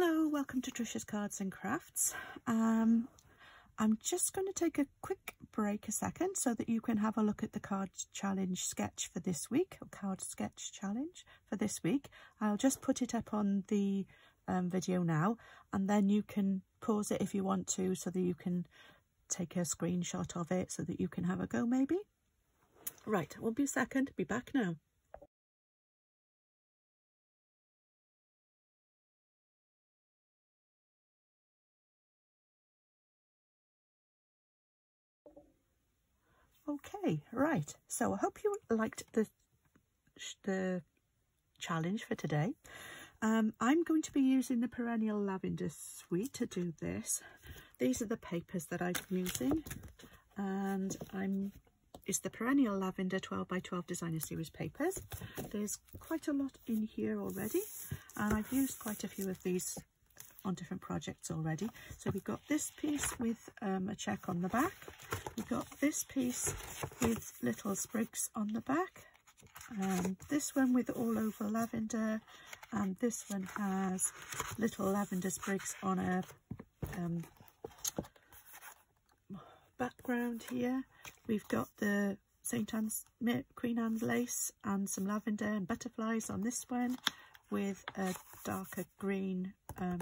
Hello, welcome to Trisha's Cards and Crafts. I'm just going to take a quick break a second so that you can have a look at the card challenge sketch for this week, or card sketch challenge for this week. I'll just put it up on the video now, and then you can pause it if you want to, so that you can take a screenshot of it so that you can have a go maybe. Right, won't be a second, be back now. Okay, right, so I hope you liked the challenge for today. I'm going to be using the Perennial Lavender suite to do this. These are the papers that I'm using, and it's the Perennial Lavender 12 by 12 Designer Series papers. There's quite a lot in here already, and I've used quite a few of these on different projects already. So we've got this piece with a check on the back. We've got this piece with little sprigs on the back, this one with all over lavender, and this one has little lavender sprigs on a background here. We've got the St. Anne's Queen Anne's lace and some lavender and butterflies on this one, with a darker green, I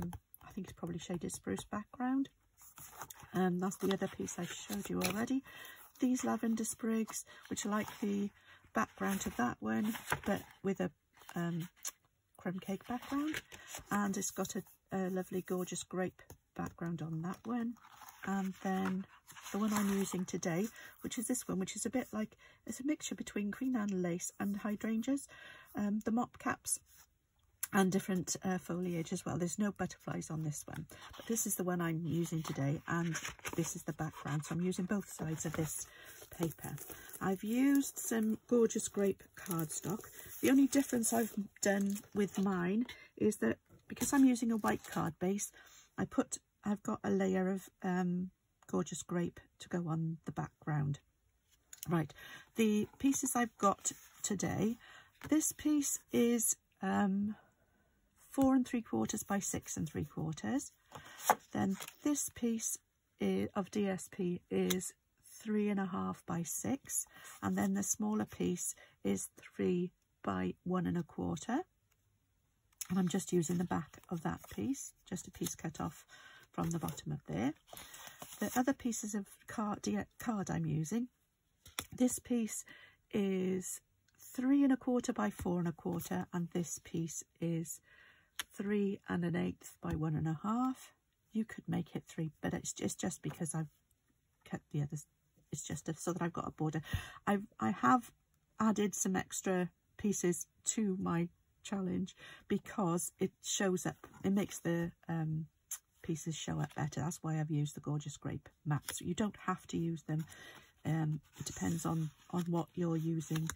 think it's probably shaded spruce background. That's the other piece I showed you already. These lavender sprigs, which are like the background of that one, but with a crumb cake background, and it's got a lovely gorgeous grape background on that one. And then the one I'm using today, which is this one, which is a bit like, it's a mixture between Queen Anne lace and hydrangeas, the mop caps, and different foliage as well. There's no butterflies on this one, but this is the one I'm using today, and this is the background, so I'm using both sides of this paper. I've used some gorgeous grape cardstock. The only difference I've done with mine is that because I'm using a white card base, I've got a layer of gorgeous grape to go on the background. Right, the pieces I've got today, this piece is 4 3/4 by 6 3/4. Then this piece of DSP is 3 1/2 by 6, and then the smaller piece is 3 by 1 1/4. And I'm just using the back of that piece, just a piece cut off from the bottom of there. The other pieces of card I'm using, this piece is 3 1/4 by 4 1/4, and this piece is 3 1/8 by 1 1/2. You could make it 3, but it's just because I've cut the others. It's just so that I've got a border. I have added some extra pieces to my challenge because it shows up. It makes the pieces show up better. That's why I've used the gorgeous grape mats. You don't have to use them. It depends on what you're using,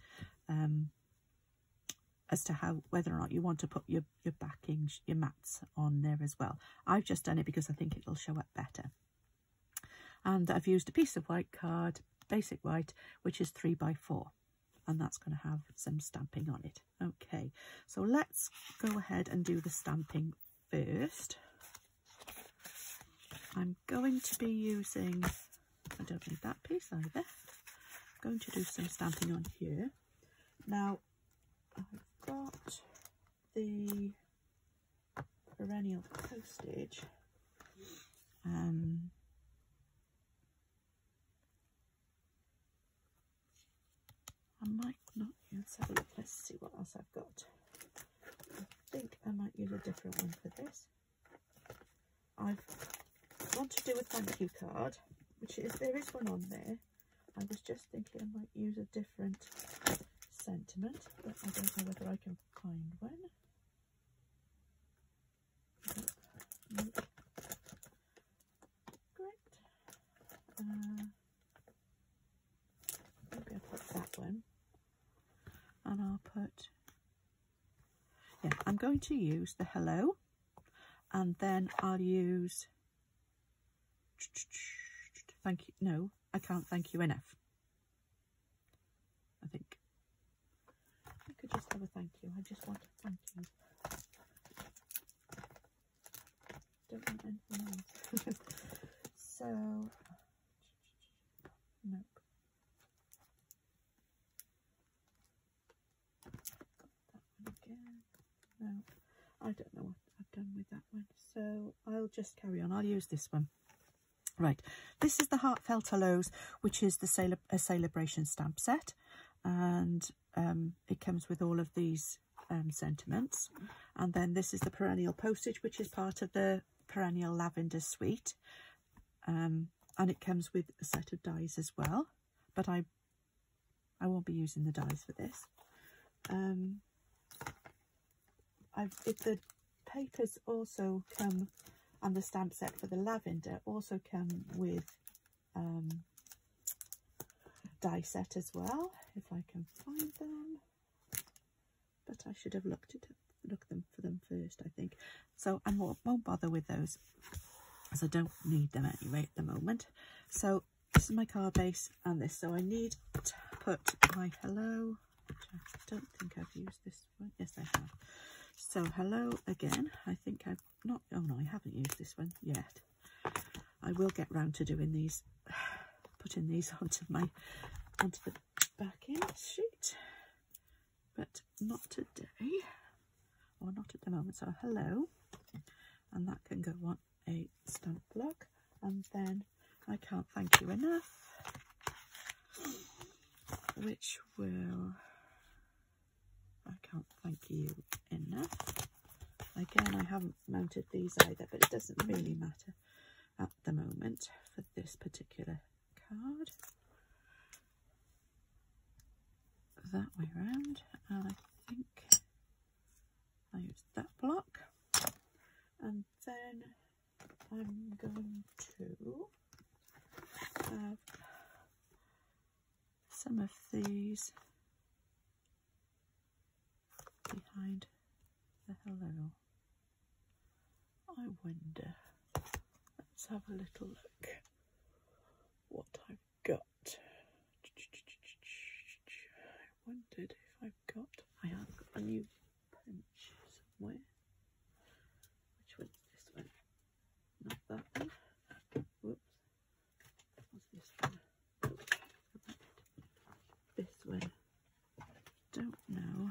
as to whether or not you want to put your backings, your mats on there as well. I've just done it because I think it'll show up better. And I've used a piece of white card, basic white, which is 3 by 4, and that's going to have some stamping on it. Okay, so let's go ahead and do the stamping first. I'm going to be using, I don't need that piece either. I'm going to do some stamping on here. Now, I've got the Perennial postage. I might not use, have a look, let's see what else I've got. I think I might use a different one for this. I want to do a thank you card, which is, there is one on there. I was just thinking I might use a different sentiment, but I don't know whether I can find one. Nope. Great. Maybe I'll put that one, and I'll put, yeah, I'm going to use the hello, and then I'll use thank you. No, I can't thank you enough. I think I could just have a thank you. I just want a thank you. don't want anything else. So, nope. Got that one again. No, I don't know what I've done with that one. So I'll just carry on. I'll use this one. Right, this is the Heartfelt Hellos, which is the Saleabration stamp set, and it comes with all of these sentiments. And then this is the Perennial postage, which is part of the Perennial lavender suite, and it comes with a set of dies as well, but I won't be using the dies for this. If the papers also come, and the stamp set for the lavender also come with die set as well, if I can find them. But I should have looked for them first, I think. So I won't bother with those, as I don't need them anyway at the moment. So this is my card base and this. So I need to put my hello, which I don't think I've used this one. Yes, I have. So hello again. I think I've not, oh no, I haven't used this one yet. I will get round to doing these, putting these onto the backing sheet, but not today, or not at the moment. So hello, and that can go on a stamp block, and then I can't thank you enough, which will, I can't thank you enough. Again, I haven't mounted these either, but it doesn't really matter at the moment for this particular card. That way around, and I think I used that block, and then I'm going to have some of these behind the hello. I wonder, let's have a little look what I've got. I wondered if I've got, I have got a new punch somewhere. Which one's this one? Not that one. Whoops. What's this one? This one. Don't know.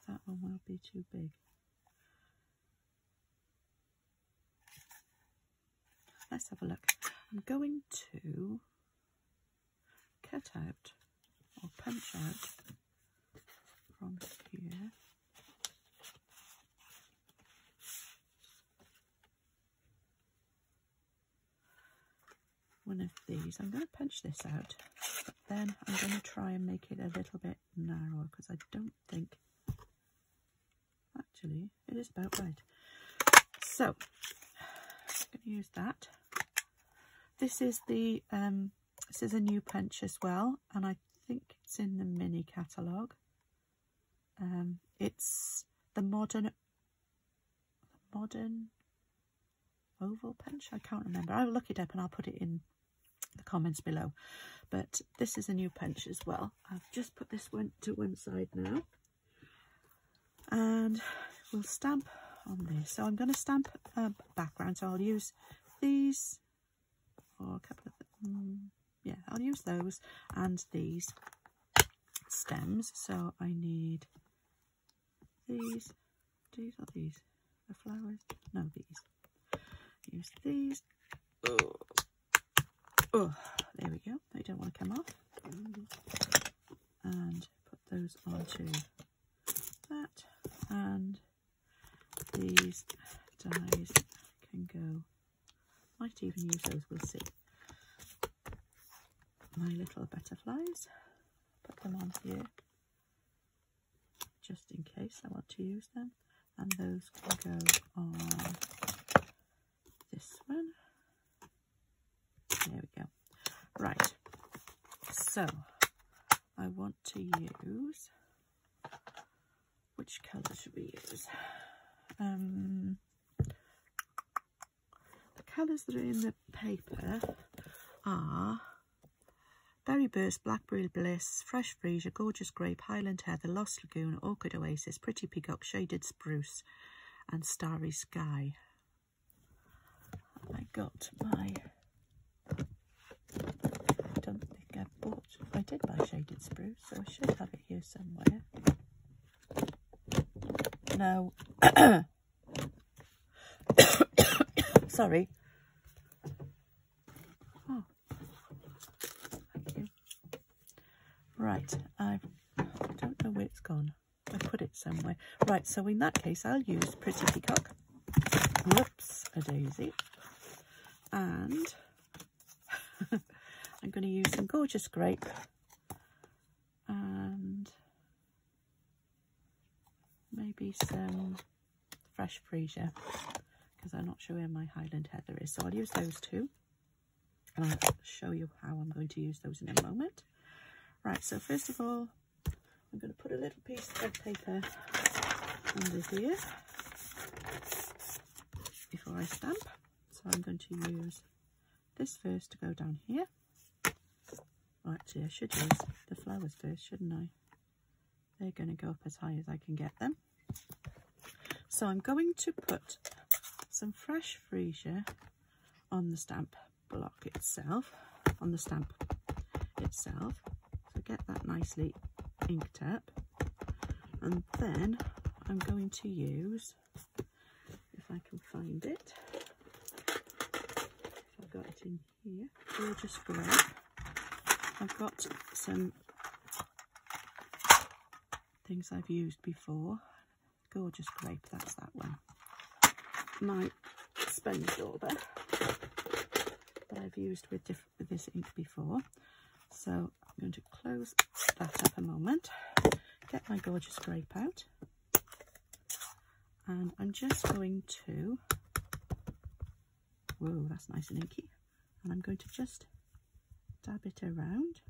That one will be too big. Let's have a look. I'm going to cut out or punch out from here one of these. I'm going to punch this out, but then I'm going to try and make it a little bit narrower, because I don't think, actually it is about right. So I'm going to use that. This is the this is a new punch as well, and I think it's in the mini catalogue. It's the modern oval punch. I can't remember. I'll look it up and I'll put it in the comments below. But this is a new punch as well. I've just put this one to one side now, and we'll stamp on this. So I'm going to stamp background. So I'll use these, or a couple of them. Yeah, I'll use those and these stems. So I need these. These are these. The flowers? No, these. Use these. Oh, there we go. They don't want to come off. And put those onto that. And these dies can go. Might even use those, we'll see. My little butterflies. Put them on here, just in case I want to use them. And those can go on this one. There we go. Right, so I want to use, which colour should we use? The colours that are in the paper are Berry Burst, Blackberry Bliss, Fresh Freesia, Gorgeous Grape, Highland Heather, Lost Lagoon, Orchid Oasis, Pretty Peacock, Shaded Spruce and Starry Sky. I got my, I don't think I bought, I did buy shaded spruce, so I should have it here somewhere. No, sorry. Oh, thank you. Right, I don't know where it's gone. I put it somewhere. Right, so in that case, I'll use Pretty Peacock. Whoops, a daisy. And I'm going to use some Gorgeous Grape and maybe some Fresh Freesia, because I'm not sure where my Highland Heather is. So I'll use those two, and I'll show you how I'm going to use those in a moment. Right, so first of all, I'm going to put a little piece of paper under here before I stamp. So I'm going to use this first to go down here. Oh, actually, I should use the flowers first, shouldn't I? They're going to go up as high as I can get them. So I'm going to put some Fresh Freesia on the stamp block itself, on the stamp itself. So get that nicely inked up. And then I'm going to use, if I can find it, I've got it in here, Gorgeous Grape. I've got some things I've used before. Gorgeous Grape, that's that one. My sponge dauber that I've used with this ink before. So I'm going to close that up a moment, get my Gorgeous Grape out, and I'm just going to, whoa, that's nice and inky, and I'm going to just dab it around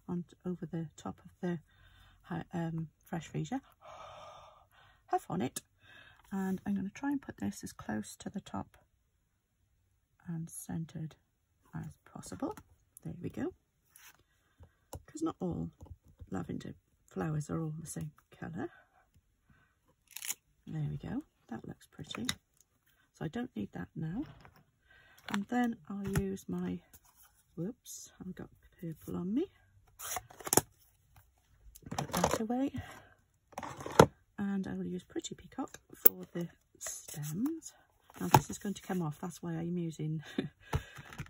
on over the top of the Fresh Freesia. Huff on it, and I'm going to try and put this as close to the top and centered as possible. There we go, because not all lavender flowers are all the same color. There we go, that looks pretty. So I don't need that now. And then I'll use my, whoops, I've got purple on me. Put that away. And I will use Pretty Peacock for the stems. Now this is going to come off, that's why I'm using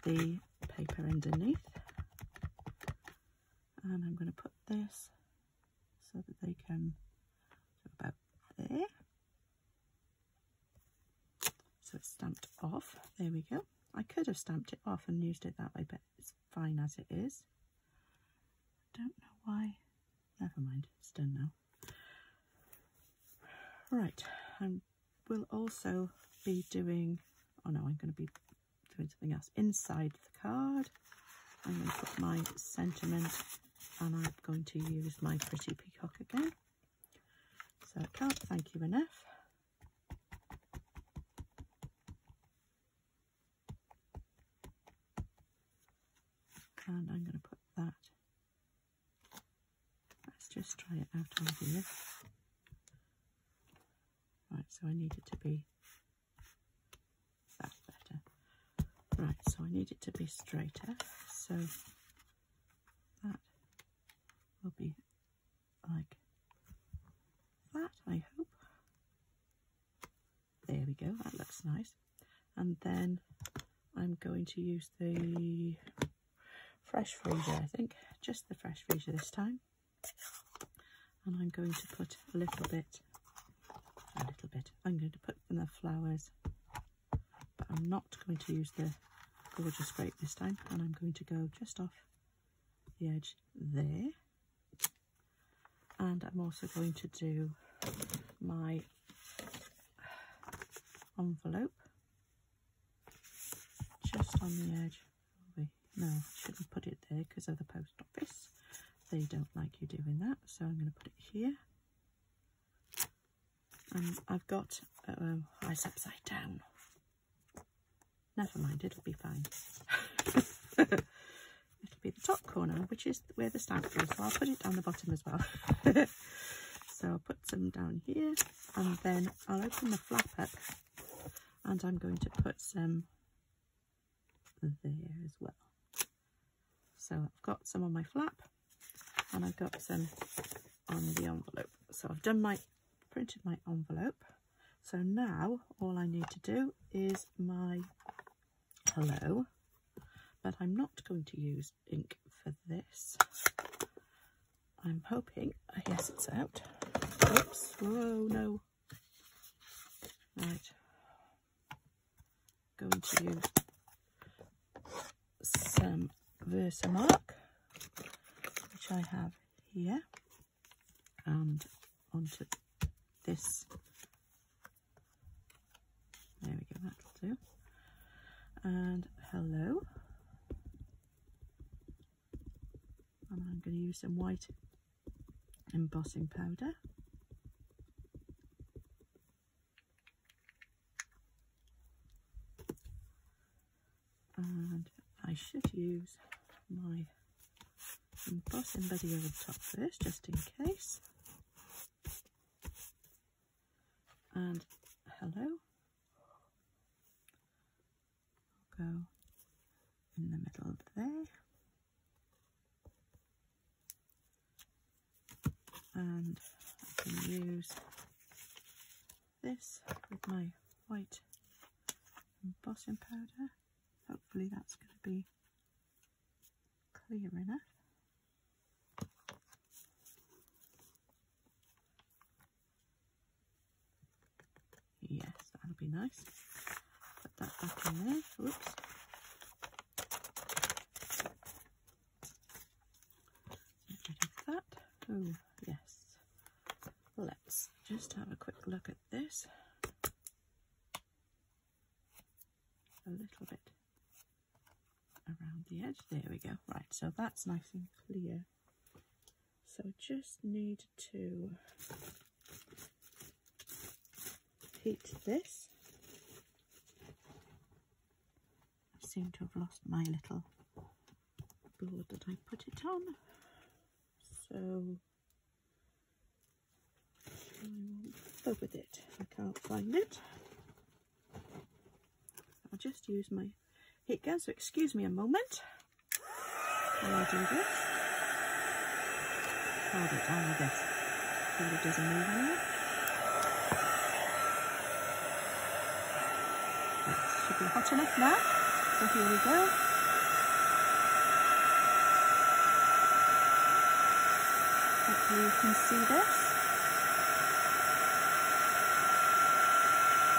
the paper underneath. And I'm going to put this so that they come about there. So it's stamped off. There we go. I could have stamped it off and used it that way, but it's fine as it is. Don't know why. Never mind, it's done now. Right, and we'll also be doing, oh no, I'm going to be doing something else inside the card. I'm going to put my sentiment, and I'm going to use my Pretty Peacock again. So I can't thank you enough. And I'm going to put that, let's just try it out on here. Right, so I need it to be, that's better. Right, so I need it to be straighter, so that will be like that, I hope. There we go, that looks nice. And then I'm going to use the Fresh Freesia, I think, just the Fresh Freesia this time. And I'm going to put a little bit, I'm going to put in the flowers, but I'm not going to use the Gorgeous Grape this time, and I'm going to go just off the edge there. And I'm also going to do my envelope just on the edge. No, I shouldn't put it there because of the post office. They don't like you doing that, so I'm going to put it here. And I've got eyes upside down. Never mind, it'll be fine. It'll be the top corner, which is where the stamp goes, so I'll put it down the bottom as well. So I'll put some down here, and then I'll open the flap up and I'm going to put some there as well. So I've got some on my flap and I've got some on the envelope. So I've done printed my envelope. So now all I need to do is my hello, but I'm not going to use ink for this. I'm hoping, yes, it's out. Oops, whoa, no. Right, going to use some Versamark, which I have here, and onto this. There we go, that'll do. And hello. And I'm going to use some white embossing powder. And I should use my embossing buddy over the top first, just in case. And hello. I'll go in the middle there. And I can use this with my white embossing powder. Hopefully that's going to be clear enough. Yes, that'll be nice. Put that back in there. Whoops. Get rid of that. Oh, yes. Let's just have a quick look at this. A little bit around the edge. There we go. Right, so that's nice and clear. So just need to heat this. I seem to have lost my little board that I put it on. So I will go with it. I can't find it. I'll just use my heat gun, so excuse me a moment while I do this. Hold it down with this so it doesn't move anymore. That should be hot enough now, so here we go. Hopefully you can see this.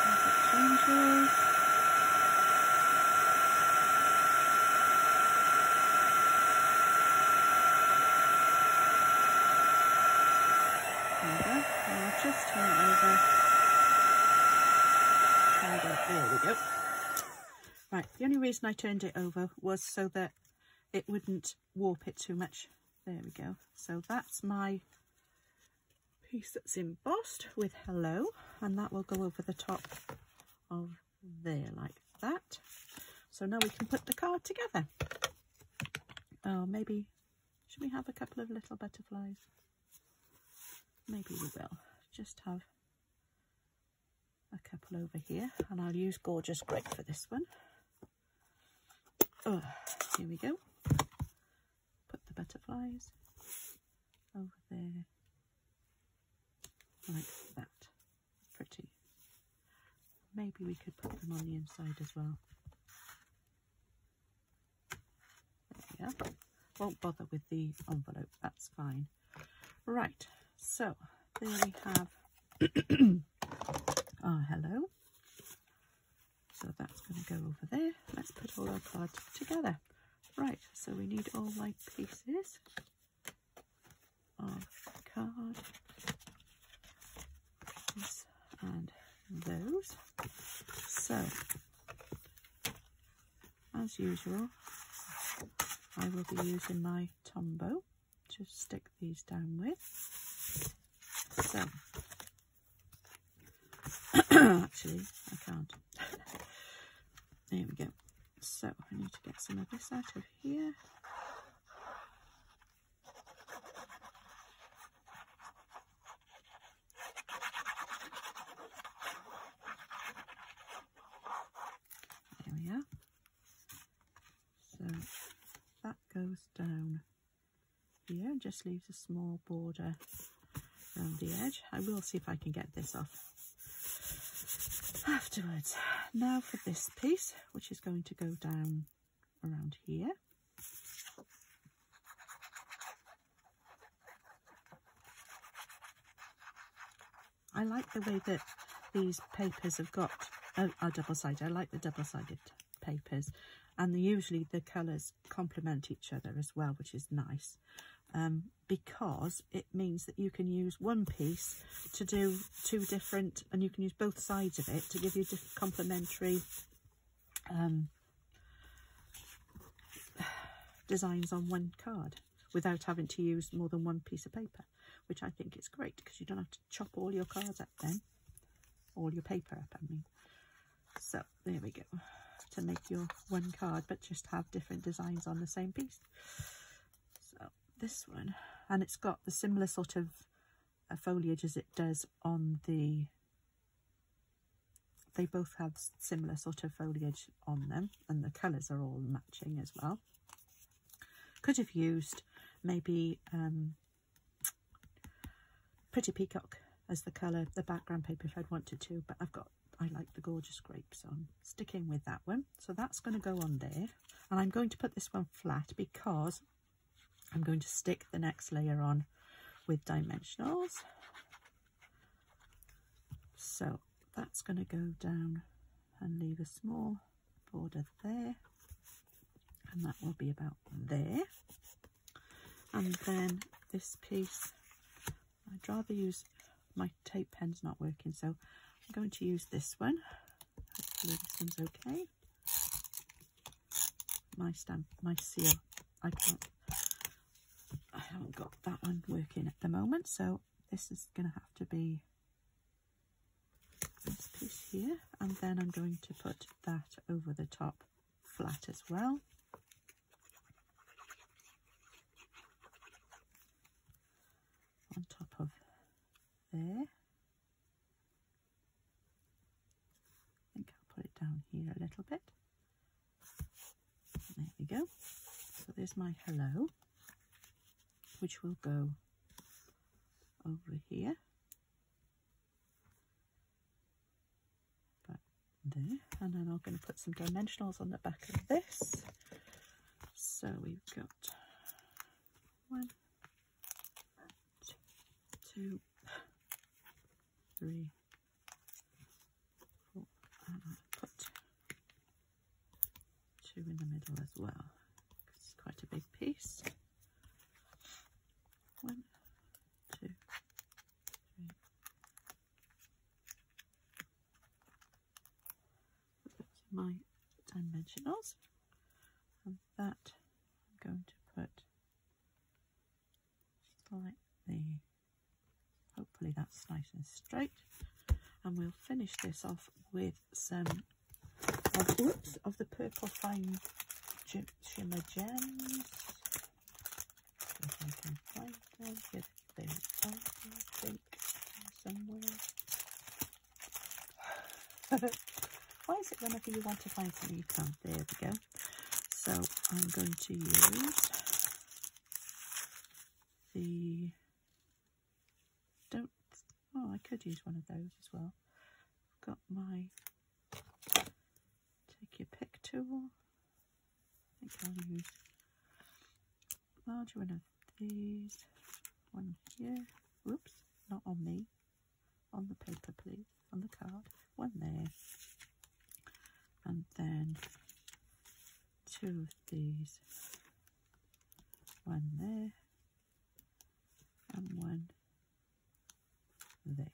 As it changes. Just turn it over. There we go. Right, the only reason I turned it over was so that it wouldn't warp it too much. There we go. So that's my piece that's embossed with hello, and that will go over the top of there like that. So now we can put the card together. Oh, maybe, should we have a couple of little butterflies? Maybe we will. Just have a couple over here, and I'll use Gorgeous Grape for this one. Oh, here we go. Put the butterflies over there like that. Pretty. Maybe we could put them on the inside as well. There we are. Won't bother with the envelope, that's fine. Right, so there we have our hello. So that's going to go over there. Let's put all our cards together. Right, so we need all my pieces of card. This and those. So, as usual, I will be using my Tombow to stick these down with. So, actually, I can't. There we go. So, I need to get some of this out of here. goes down here and just leaves a small border around the edge. I will see if I can get this off afterwards. Now for this piece, which is going to go down around here. I like the way that these papers have got are double-sided. I like the double-sided papers, and usually the colours complement each other as well, which is nice, because it means that you can use one piece to do two different, and you can use both sides of it to give you complementary designs on one card without having to use more than one piece of paper, which I think is great because you don't have to chop all your cards up then, all your paper up, I mean. So there we go, to make your one card but just have different designs on the same piece. So this one, and it's got the similar sort of foliage as it does on the, they both have similar sort of foliage on them, and the colours are all matching as well. Could have used maybe Pretty Peacock as the colour, the background paper if I'd wanted to, but I like the Gorgeous Grapes, so I'm sticking with that one. So that's going to go on there, and I'm going to put this one flat because I'm going to stick the next layer on with dimensionals. So that's going to go down and leave a small border there, and that will be about there. And then this piece, I'd rather use, my tape pen's not working, so I'm going to use this one. Hopefully this one's okay. My stamp, my seal, I haven't got that one working at the moment, so this is going to have to be this piece here, and then I'm going to put that over the top flat as well. On top of there. I think I'll put it down here a little bit. There we go. So there's my hello, which will go over here. But there. And then I'm going to put some dimensionals on the back of this. So we've got 1, 2, 3, 4, and I'll put 2 in the middle as well. It's quite a big piece. 1, 2, 3. That's my dimensionals, and that I'm going to put slightly. Hopefully that's nice and straight, and we'll finish this off with some of the purple fine shimmer gems. If I can find them, here they are, I think, somewhere. Why is it whenever you want to find something you can't? There we go. So I'm going to use the I could use one of those as well. I've got my take your pick tool. I think I'll use a larger one of these. One here. Whoops, not on me. On the paper, please. On the card. One there. And then 2 of these. One there. And one there.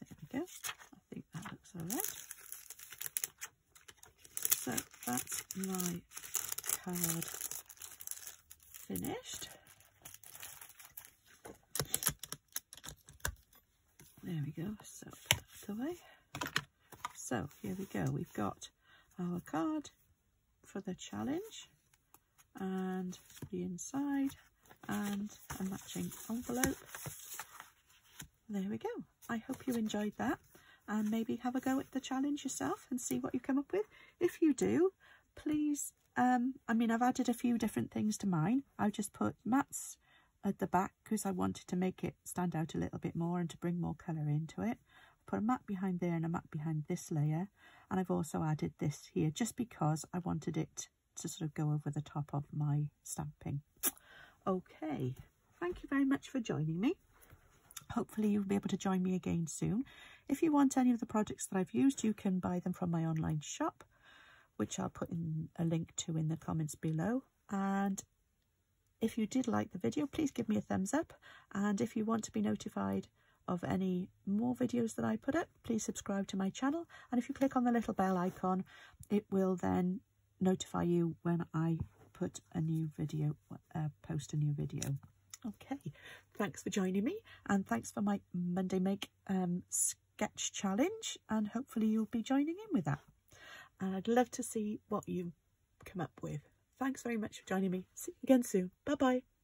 There we go. I think that looks all right. So that's my card finished. There we go. So put that away. So here we go. We've got our card for the challenge, and the inside, and a matching envelope. There we go. I hope you enjoyed that, and maybe have a go at the challenge yourself and see what you come up with. If you do, please I mean, I've added a few different things to mine. I've just put mats at the back because I wanted to make it stand out a little bit more and to bring more colour into it. I put a mat behind there and a mat behind this layer, and I've also added this here just because I wanted it to sort of go over the top of my stamping. Okay, thank you very much for joining me. Hopefully you'll be able to join me again soon. If you want any of the products that I've used, you can buy them from my online shop, which I'll put in a link to in the comments below. And if you did like the video, please give me a thumbs up. And if you want to be notified of any more videos that I put up, please subscribe to my channel. And if you click on the little bell icon, it will then notify you when I put a new video, post a new video. Okay, thanks for joining me, and thanks for my Monday Make sketch challenge, and hopefully you'll be joining in with that. And I'd love to see what you come up with. Thanks very much for joining me. See you again soon. Bye bye.